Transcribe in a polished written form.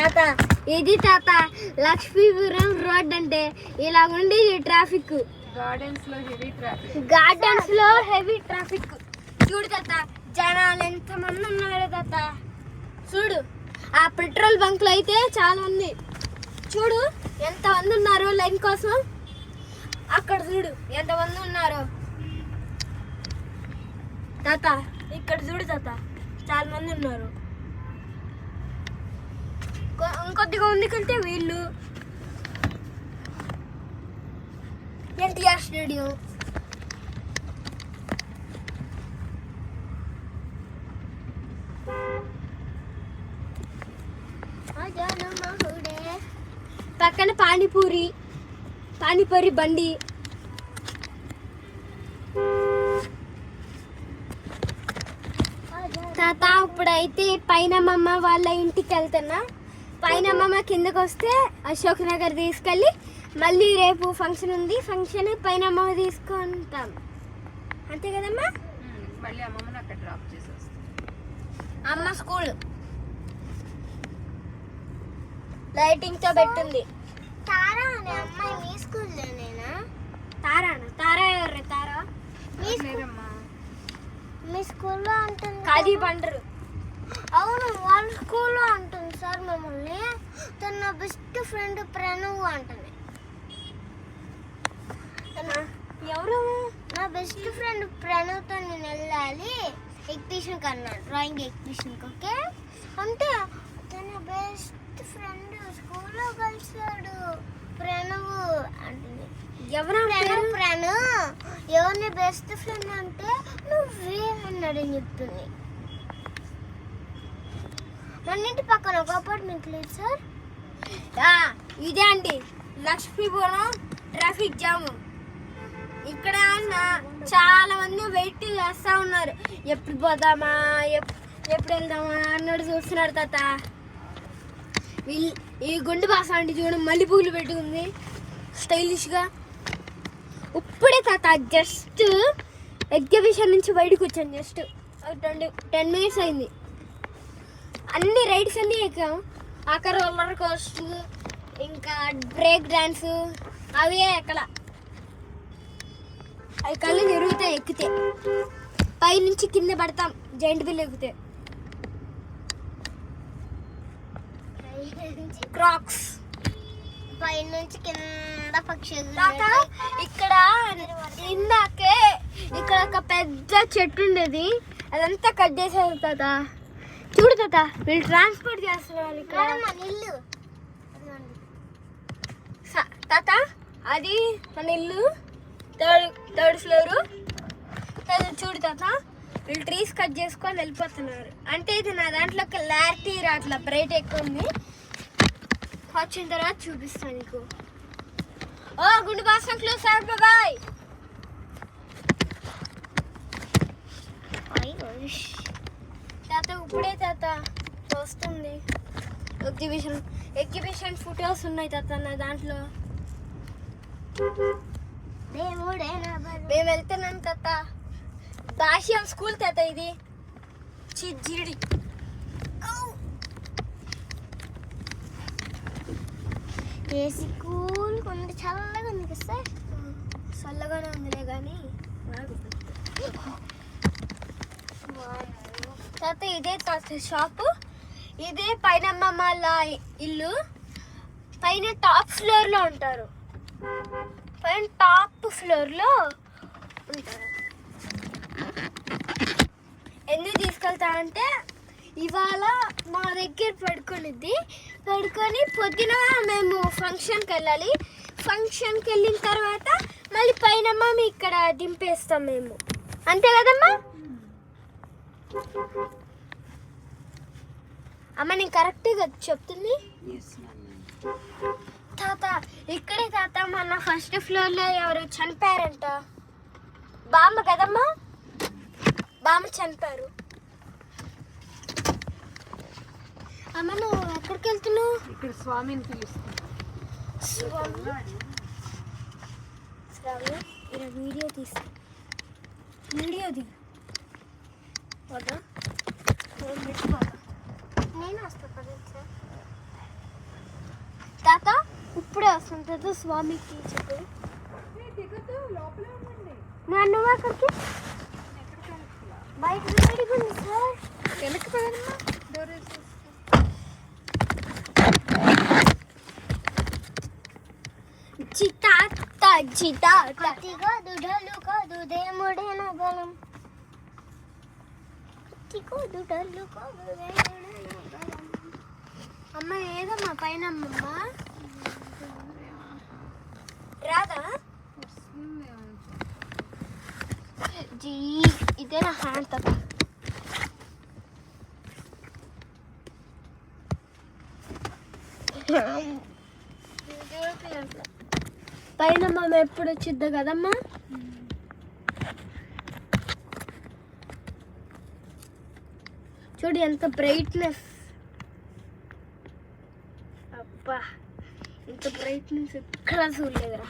తాత ఇది తాత లక్ష్మీపురం రోడ్ అంటే ఇలా ఉండి ట్రాఫిక్. గార్డెన్స్ లో హెవీ ట్రాఫిక్. చూడు తాత జనాలు ఎంత మంది ఉన్నారు తాత. చూడు ఆ పెట్రోల్ బంక్ లో అయితే చాలా ఉంది. చూడు ఎంత మంది ఉన్నారు లైన్ కోసం. అక్కడ చూడు ఎంత మంది ఉన్నారు తాత. ఇక్కడ చూడు తాత చాలా మంది ఉన్నారు. ఇంకొద్దిగా ముందుకెళ్తే వీళ్ళు ఎన్టీఆర్ స్టేడియం. పక్కన పానీపూరి బండి. తాత ఇప్పుడైతే పైనమ్మ వాళ్ళ ఇంటికి వెళ్తున్నా. పైనమ్మ కిందకు వస్తే అశోక్ నగర్ తీసుకెళ్ళి మళ్ళీ రేపు ఫంక్షన్ ఉంది. ఫంక్షన్ పైనమ్మ తీసుకుంటాం అంతే కదమ్మా. మళ్ళీ అమ్మమ్మని అక్కడ డ్రాప్ చేసి వస్తాం. అమ్మ స్కూల్ లైటింగ్ తో పెట్టింది. తారా అనే అమ్మాయి మీ స్కూల్లోనేనా? తారా ఎవరు? తారా మీ స్కూల్లో అంటుంది. కాదీ బండరు. అవును వాళ్ళ స్కూల్లో అంటుంది సార్ మమ్మల్ని. తన నా బెస్ట్ ఫ్రెండ్ ప్రణవ్ అంటుంది. ఎవరు? నా బెస్ట్ ఫ్రెండ్ ప్రణవ్తో నేను వెళ్ళాలి ఎగ్జిబిషన్ కన్నా, డ్రాయింగ్ ఎగ్జిబిషన్కి. ఓకే అంటే తన బెస్ట్ ఫ్రెండ్ స్కూల్లో కలిసాడు ప్రణవ్ అంటుంది. ప్రణవ్ ఎవరిని బెస్ట్ ఫ్రెండ్ అంటే నువ్వే అన్నాడని చెప్తుంది. మన ఇంటి పక్కన ఒక అపార్ట్మెంట్ లేదు సార్. ఇదే అండి లక్ష్మీపురం ట్రాఫిక్ జాము. ఇక్కడ చాలా మంది వెయిట్ చేస్తా ఉన్నారు. ఎప్పుడు పోదామా ఎప్పుడు వెళ్దామా అన్నాడు చూస్తున్నాడు తాత. ఈ గుండె బాస అంటే చూడండి మల్లెపూలు పెట్టుకుంది స్టైలిష్గా. ఇప్పుడే తాత జస్ట్ ఎగ్జిబిషన్ నుంచి బయటకు వచ్చాను. జస్ట్ 10 minutes అయింది. అన్ని రైడ్స్ అన్నీ ఎక్కాం. అక్కడ రోలర్ కోస్టర్ ఇంకా బ్రేక్ డాన్స్ అవి ఎక్కడ అవి కళ్ళు తిరుగుతాయి ఎక్కితే. పైనుంచి కింద పడతాం జైంట్ వీల్ ఎక్కితే. క్రాక్స్ పైనుంచి కింద పక్షి. ఇక్కడ ఇందాకే ఇక్కడ ఒక పెద్ద చెట్టు ఉండేది, అదంతా కట్ చేసేది తాత. చూడు తాత వీళ్ళు ట్రాన్స్పోర్ట్ చేస్తున్నారు ఇక్కడ. ఇల్లు తాత అది మన ఇల్లు, థర్డ్ ఫ్లోరు. చూడు తాత వీళ్ళు ట్రీస్ కట్ చేసుకొని వెళ్ళిపోతున్నారు. అంటే ఇది నా దాంట్లో క్లారిటీ రాట్లా, బ్రైట్ ఎక్కువ ఉంది. వచ్చిన తర్వాత చూపిస్తాను నీకు. ఓ గుండు బాసం క్లోజ్ సార్ బాయ్. తాత ఇప్పుడే తాత వస్తుంది ఎగ్జిబిషన్ ఫొటోస్ ఉన్నాయి తాత నా దాంట్లో. మేము వెళ్తున్నాం తాత. దాషియం స్కూల్ తాత ఇది. జీడి ఏసీ కూల్ కొంత చల్లగా ఉంది కదా సార్. చల్లగానే ఉందిలే కానీ తాత ఇదే తాత షాపు. ఇదే పైనమ్మ వాళ్ళ ఇల్లు. పైన టాప్ ఫ్లోర్లో ఉంటారు. పైన టాప్ ఫ్లోర్లో ఉంటారు. ఎందుకు తీసుకెళ్తా అంటే ఇవాళ మా దగ్గర పడుకొని పొద్దున మేము ఫంక్షన్కి వెళ్ళాలి. ఫంక్షన్కి వెళ్ళిన తర్వాత మళ్ళీ పైనమ్మ ఇక్కడ దింపేస్తాం మేము. అంతే కదమ్మా? అమ్మ నేను కరెక్ట్గా చెప్తుంది తాత. ఇక్కడే తాత మన ఫస్ట్ ఫ్లోర్లో ఎవరు చనిపోయారంట. బామ్మ కదమ్మా, బామ్మ చనిపోయారు. అమ్మ నువ్వు ఎక్కడికి వెళ్తున్నావు? ఇక్కడ స్వామిని పిలుస్తాను. స్వామి ఇలా వీడియో ది వద్దా నేను వస్తా సార్. ఇప్పుడే వస్తుంటుంది స్వామికి చెప్పు. నువ్వు అక్కడికి బయట వేడిగా ఉంది సార్. వెనక్కి పదమ్మా, డోర్ వేసేసి. చితాత చితాత కాదు డలు కాదు దేముడేన బలం కాదు డలు కాదు దేముడేన బలం. అమ్మ ఏదమ్మా పైన అమ్మమ్మ రాదా వస్తుంది. జీ ఇదే నా హ్యాండ్ తప్ప. పైన అమ్మ ఎప్పుడు వచ్చిద్దా కదమ్మా. చూడు ఎంత బ్రైట్నెస్. అబ్బా ఇంత బ్రైట్నెస్ ఎక్కడ చూడలేదురా.